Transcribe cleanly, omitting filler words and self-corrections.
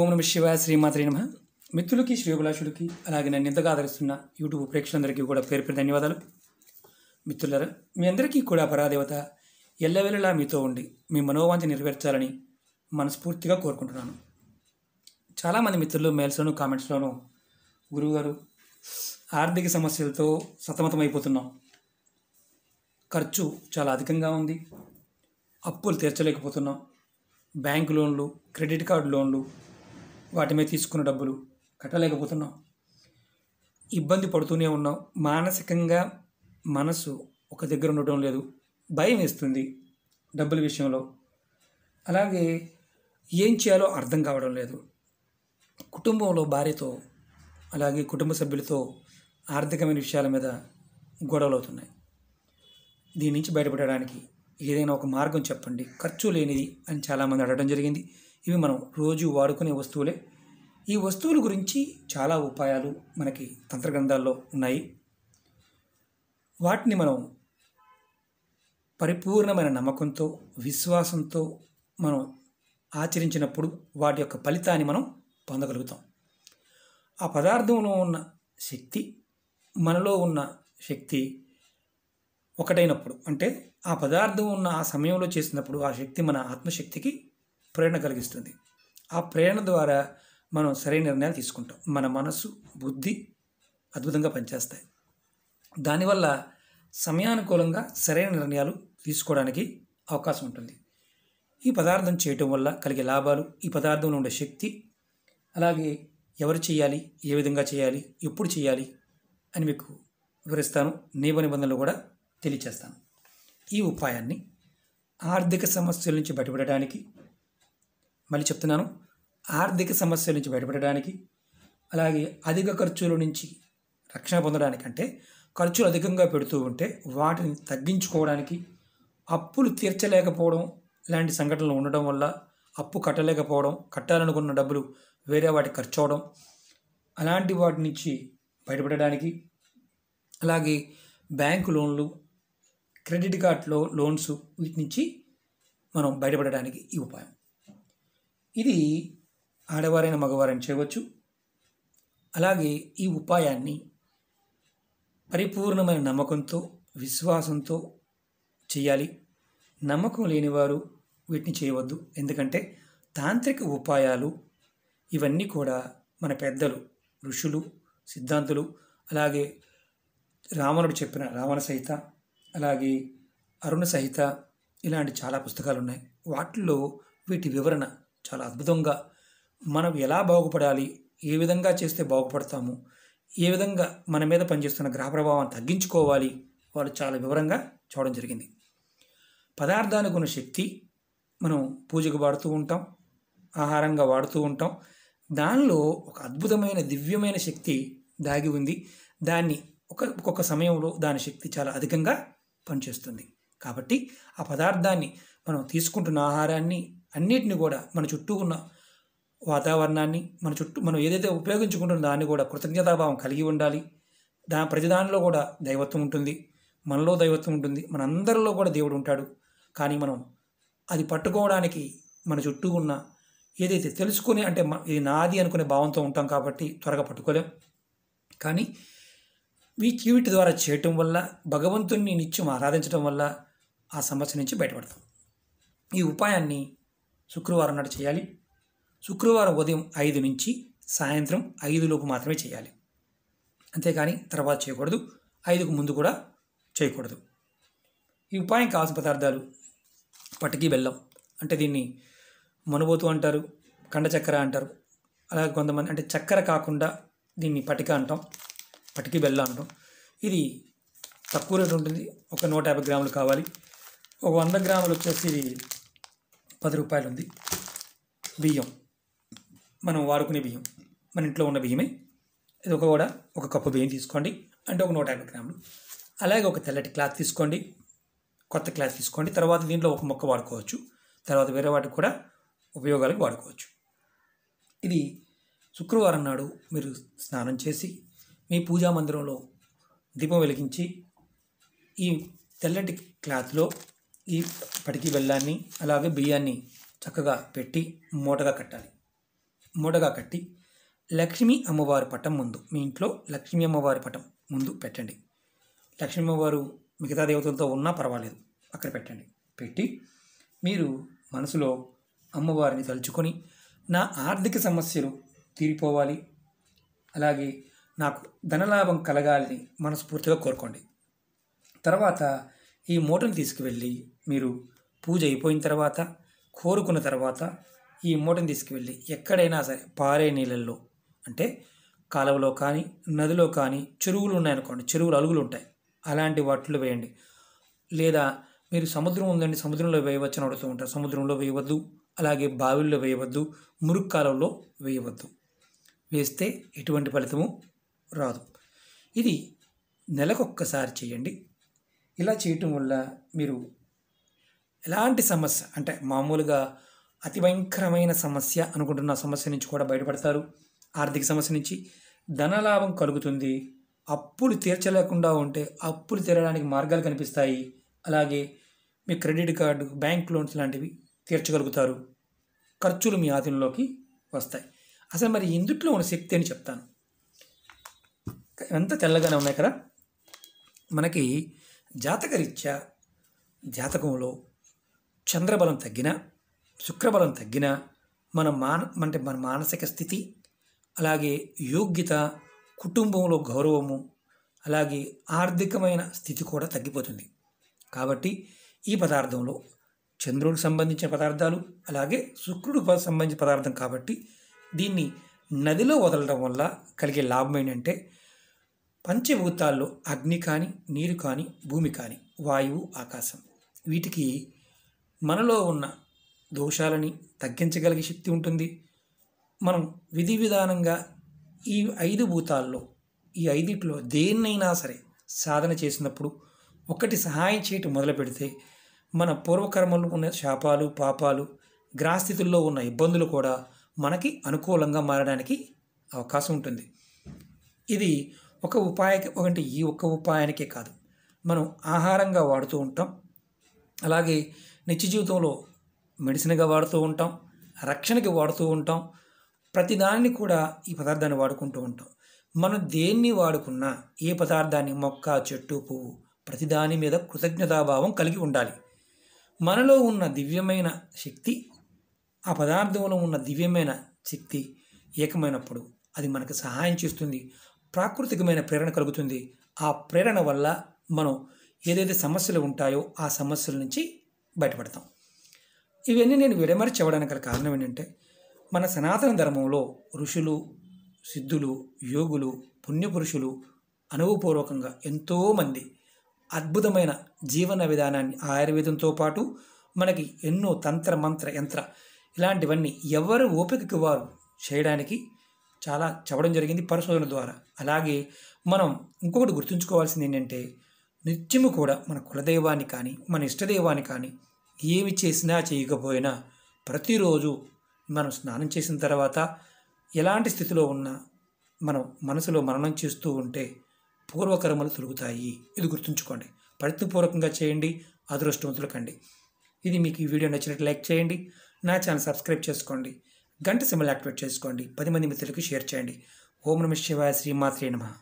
ఓం నమ శివాయ శ్రీమాత్రే నమః. మిత్రులకి శ్రేయోభిలాషులకి అలాగే నన్ను ఎంతగా ఆదరిస్తున్న యూట్యూబ్ ప్రేక్షకులందరికీ కూడా పేరు పేరు ధన్యవాదాలు. మిత్రులారా, మీ అందరికీ కూడా పరాదేవత ఎల్లవేళలా మీతో ఉండి మీ మనోవాంఛ నెరవేర్చాలని మనస్ఫూర్తిగా కోరుకుంటున్నాను. చాలామంది మిత్రులు మెయిల్స్లోను కామెంట్స్లోనూ గురువుగారు ఆర్థిక సమస్యలతో సతమతమైపోతున్నాం, ఖర్చు చాలా అధికంగా ఉంది, అప్పులు తీర్చలేకపోతున్నాం, బ్యాంకు లోన్లు, క్రెడిట్ కార్డు లోన్లు, వాటి మీద తీసుకున్న డబ్బులు కట్టలేకపోతున్నాం, ఇబ్బంది పడుతూనే ఉన్నాం, మానసికంగా మనసు ఒక దగ్గర ఉండటం లేదు, భయం వేస్తుంది డబ్బుల విషయంలో, అలాగే ఏం చేయాలో అర్థం కావడం లేదు, కుటుంబంలో భార్యతో అలాగే కుటుంబ సభ్యులతో ఆర్థికమైన విషయాల మీద గొడవలు అవుతున్నాయి. దీని నుంచి బయటపడడానికి ఏదైనా ఒక మార్గం చెప్పండి, ఖర్చు లేనిది అని చాలామంది అడగడం జరిగింది. ఇవి మనం రోజు వాడుకునే వస్తువులే. ఈ వస్తువుల గురించి చాలా ఉపాయాలు మనకి తంత్రగ్రంథాల్లో ఉన్నాయి. వాటిని మనం పరిపూర్ణమైన నమ్మకంతో, విశ్వాసంతో మనం ఆచరించినప్పుడు వాటి యొక్క ఫలితాన్ని మనం పొందగలుగుతాం. ఆ పదార్థంలో ఉన్న శక్తి మనలో ఉన్న శక్తి ఒకటైనప్పుడు, అంటే ఆ పదార్థం ఉన్న ఆ సమయంలో చేసినప్పుడు ఆ శక్తి మన ఆత్మశక్తికి ప్రేరణ కలిగిస్తుంది. ఆ ప్రేరణ ద్వారా మనం సరైన నిర్ణయాలు తీసుకుంటాం. మన మనసు, బుద్ధి అద్భుతంగా పనిచేస్తాయి. దానివల్ల సమయానుకూలంగా సరైన నిర్ణయాలు తీసుకోవడానికి అవకాశం ఉంటుంది. ఈ పదార్థం చేయటం వల్ల కలిగే లాభాలు, ఈ పదార్థంలో ఉండే శక్తి, అలాగే ఎవరు చేయాలి, ఏ విధంగా చేయాలి, ఎప్పుడు చేయాలి అని మీకు వివరిస్తాను. నియమ నిబంధనలు కూడా తెలియచేస్తాను. ఈ ఉపాయాన్ని ఆర్థిక సమస్యల నుంచి బయటపడడానికి, మళ్ళీ చెప్తున్నాను, ఆర్థిక సమస్యల నుంచి బయటపడడానికి, అలాగే అధిక ఖర్చుల నుంచి రక్షణ పొందడానికి, అంటే ఖర్చులు అధికంగా పెడుతూ ఉంటే వాటిని తగ్గించుకోవడానికి, అప్పులు తీర్చలేకపోవడం లాంటి సంఘటనలు ఉండడం వల్ల అప్పు కట్టలేకపోవడం, కట్టాలనుకున్న డబ్బులు వేరే వాటికి ఖర్చు అవడం, అలాంటి వాటి నుంచి బయటపడడానికి, అలాగే బ్యాంకు లోన్లు, క్రెడిట్ కార్డులో లోన్స్, వీటి నుంచి మనం బయటపడడానికి ఈ ఉపాయం. ఇది ఆడవారైన మగవారైనా చేయవచ్చు. అలాగే ఈ ఉపాయాన్ని పరిపూర్ణమైన నమ్మకంతో, విశ్వాసంతో చేయాలి. నమ్మకం లేనివారు వీటిని చేయవద్దు. ఎందుకంటే తాంత్రిక ఉపాయాలు ఇవన్నీ కూడా మన పెద్దలు, ఋషులు, సిద్ధాంతులు, అలాగే రావణుడు చెప్పిన రావణ సహిత, అలాగే అరుణ సహిత, ఇలాంటి చాలా పుస్తకాలు ఉన్నాయి. వాటిల్లో వీటి వివరణ చాలా అద్భుతంగా, మనం ఎలా బాగుపడాలి, ఏ విధంగా చేస్తే బాగుపడతాము, ఏ విధంగా మన మీద పనిచేస్తున్న గ్రహ ప్రభావాన్ని తగ్గించుకోవాలి, వాళ్ళు చాలా వివరంగా చూడడం జరిగింది. పదార్థానికి ఉన్న శక్తి మనం పూజకు వాడుతూ ఉంటాం, ఆహారంగా వాడుతూ ఉంటాం. దానిలో ఒక అద్భుతమైన దివ్యమైన శక్తి దాగి ఉంది. దాన్ని ఒక్కొక్క సమయంలో దాని శక్తి చాలా అధికంగా పనిచేస్తుంది. కాబట్టి ఆ పదార్థాన్ని, మనం తీసుకుంటున్న ఆహారాన్ని, అన్నిటిని కూడా మన చుట్టూ ఉన్న వాతావరణాన్ని, మన చుట్టూ మనం ఏదైతే ఉపయోగించుకుంటున్న దాన్ని కూడా కృతజ్ఞతాభావం కలిగి ఉండాలి. ప్రతి దానిలో కూడా దైవత్వం ఉంటుంది, మనలో దైవత్వం ఉంటుంది, మనందరిలో కూడా దేవుడు ఉంటాడు. కానీ మనం అది పట్టుకోవడానికి మన చుట్టూ ఉన్న ఏదైతే తెలుసుకుని, అంటే ఇది నాది అనుకునే భావంతో ఉంటాం కాబట్టి త్వరగా పట్టుకోలేం. కానీ వీటి ద్వారా చేయటం వల్ల, భగవంతుణ్ణి నిత్యం ఆరాధించడం వల్ల ఆ సమస్య నుంచి బయటపడతాం. ఈ ఉపాయాన్ని శుక్రవారం నాడు చేయాలి. శుక్రవారం ఉదయం 5 నుంచి సాయంత్రం 5 లోపు మాత్రమే చేయాలి. అంతేకాని తర్వాత చేయకూడదు, 5కు ముందు కూడా చేయకూడదు. ఈ ఉపాయం కావాల్సిన పదార్థాలు: పటికి బెల్లం, అంటే దీన్ని మనుబోతు అంటారు, కండ చక్కెర అంటారు. అలాగే కొంతమంది అంటే చక్కెర కాకుండా దీన్ని పటిక అంటాం, పటికి బెల్లం అంటాం. ఇది తక్కువ రేటు ఉంటుంది, ఒక 150 గ్రాములు కావాలి. ఒక 100 గ్రాములు వచ్చేసి ఇది 10 రూపాయలు ఉంది. బియ్యం, మనం వాడుకునే బియ్యం, మన ఇంట్లో ఉన్న బియ్యమే. ఇది ఒక కప్పు బియ్యం తీసుకోండి, అంటే ఒక 150 గ్రాములు. అలాగే ఒక తెల్లటి క్లాత్ తీసుకోండి, కొత్త క్లాత్ తీసుకోండి. తర్వాత దీంట్లో ఒక మొక్క వాడుకోవచ్చు, తర్వాత వేరే వాటికి కూడా ఉపయోగాలకు వాడుకోవచ్చు. ఇది శుక్రవారం నాడు మీరు స్నానం చేసి మీ పూజా మందిరంలో దీపం వెలిగించి ఈ తెల్లటి క్లాత్లో ఈ పటికి బెల్లాన్ని అలాగే బియ్యాన్ని చక్కగా పెట్టి మూటగా కట్టాలి. మూటగా కట్టి లక్ష్మీ అమ్మవారి పటం ముందు, మీ ఇంట్లో లక్ష్మీ అమ్మవారి పటం ముందు పెట్టండి. లక్ష్మీ అమ్మవారు మిగతా దేవతలతో ఉన్నా పర్వాలేదు, అక్కడ పెట్టండి. పెట్టి మీరు మనసులో అమ్మవారిని తలుచుకొని నా ఆర్థిక సమస్యలు తీరిపోవాలి, అలాగే నాకు ధనలాభం కలగాలని మనస్ఫూర్తిగా కోరుకోండి. తర్వాత ఈ మూటను తీసుకువెళ్ళి మీరు పూజ అయిపోయిన తర్వాత, కోరుకున్న తర్వాత ఈ మూటను తీసుకువెళ్ళి ఎక్కడైనా సరే పారే నీళ్ళల్లో, అంటే కాలువలో కానీ నదిలో కానీ, చెరువులు ఉన్నాయనుకోండి, చెరువులు అలుగులు ఉంటాయి, అలాంటి వాటిలో వేయండి. లేదా మీరు సముద్రం ఉందండి, సముద్రంలో వేయవచ్చు అని అడుగుతూ ఉంటారు. సముద్రంలో వేయవద్దు, అలాగే బావిల్లో వేయవద్దు, మురుగు కాలంలో వేయవద్దు. వేస్తే ఎటువంటి ఫలితము రాదు. ఇది నెలకొక్కసారి చేయండి. ఇలా చేయటం వల్ల మీరు ఎలాంటి సమస్య, అంటే మామూలుగా అతి భయంకరమైన సమస్య అనుకుంటున్న సమస్య నుంచి కూడా బయటపడతారు. ఆర్థిక సమస్య నుంచి ధనలాభం కలుగుతుంది. అప్పులు తీర్చలేకుండా ఉంటే అప్పులు తీరడానికి మార్గాలు కనిపిస్తాయి. అలాగే మీ క్రెడిట్ కార్డు, బ్యాంక్ లోన్స్ లాంటివి తీర్చగలుగుతారు. ఖర్చులు మీ ఆధీనంలోకి వస్తాయి. అసలు మరి ఇందుట్లో ఉన్న శక్తి అని చెప్తాను. ఎంత తెల్లగానే ఉన్నాయి కదా. మనకి జాతకరీత్యా జాతకంలో చంద్రబలం తగ్గినా, శుక్రబలం తగ్గినా మన మానసిక స్థితి, అలాగే యోగ్యత, కుటుంబంలో గౌరవము, అలాగే ఆర్థికమైన స్థితి కూడా తగ్గిపోతుంది. కాబట్టి ఈ పదార్థంలో చంద్రుడికి సంబంధించిన పదార్థాలు, అలాగే శుక్రుడికి సంబంధించిన పదార్థం కాబట్టి దీన్ని నదిలో వదలడం వల్ల కలిగే లాభం ఏంటంటే, పంచభూతాల్లో అగ్ని కానీ, నీరు కానీ, భూమి కానీ, వాయువు, ఆకాశం, వీటికి మనలో ఉన్న దోషాలని తగ్గించగలిగే శక్తి ఉంటుంది. మనం విధి విధానంగా ఈ 5 భూతాల్లో, ఈ 5ట్లో దేన్నైనా సరే సాధన చేసినప్పుడు, ఒకటి సహాయం చేయటం మొదలు పెడితే మన పూర్వకర్మల్లో ఉన్న శాపాలు, పాపాలు, గ్రహస్థితుల్లో ఉన్న ఇబ్బందులు కూడా మనకి అనుకూలంగా మారడానికి అవకాశం ఉంటుంది. ఇది ఈ ఒక్క ఉపాయానికే కాదు, మనం ఆహారంగా వాడుతూ ఉంటాం, అలాగే నిత్య జీవితంలో మెడిసిన్గా వాడుతూ ఉంటాం, రక్షణకి వాడుతూ ఉంటాం. ప్రతిదాన్ని కూడా ఈ పదార్థాన్ని వాడుకుంటూ ఉంటాం. మనం దేన్ని వాడుకున్నా, ఏ పదార్థాన్ని, మొక్క, చెట్టు, పువ్వు, ప్రతిదాని మీద కృతజ్ఞతాభావం కలిగి ఉండాలి. మనలో ఉన్న దివ్యమైన శక్తి, ఆ పదార్థంలో ఉన్న దివ్యమైన శక్తి ఏకమైనప్పుడు అది మనకు సహాయం చేస్తుంది. ప్రాకృతికమైన ప్రేరణ కలుగుతుంది. ఆ ప్రేరణ వల్ల మనం ఏదైతే సమస్యలు ఉంటాయో ఆ సమస్యల నుంచి బయటపడతాం. ఇవన్నీ నేను విడమరి చెప్పడానికి గల కారణం ఏంటంటే, మన సనాతన ధర్మంలో ఋషులు, సిద్ధులు, యోగులు, పుణ్యపురుషులు అనుభవపూర్వకంగా ఎంతోమంది అద్భుతమైన జీవన విధానాన్ని ఆయుర్వేదంతో పాటు మనకి ఎన్నో తంత్ర, మంత్ర, యంత్ర ఇలాంటివన్నీ ఎవరు ఓపికకి వారు చేయడానికి చాలా చెప్పడం జరిగింది పరిశోధన ద్వారా. అలాగే మనం ఇంకొకటి గుర్తుంచుకోవాల్సింది ఏంటంటే, నిత్యము కూడా మన కులదైవాన్ని కానీ, మన ఇష్టదైవాన్ని కానీ ఏమి చేసినా చేయకపోయినా ప్రతిరోజు మనం స్నానం చేసిన తర్వాత ఎలాంటి స్థితిలో ఉన్నా మనం మనసులో మననం చేస్తూ ఉంటే పూర్వకర్మలు తొలుగుతాయి. ఇది గుర్తుంచుకోండి. ప్రయత్నపూర్వకంగా చేయండి, అదృష్టవంతులు కండి. ఇది మీకు ఈ వీడియో నచ్చినట్టు లైక్ చేయండి, నా ఛానల్ సబ్స్క్రైబ్ చేసుకోండి, గంట సింబల్ యాక్టివేట్ చేసుకోండి, 10 మంది మిత్రులకు షేర్ చేయండి. ఓం నమః శివాయ. శ్రీమాత్రే నమః.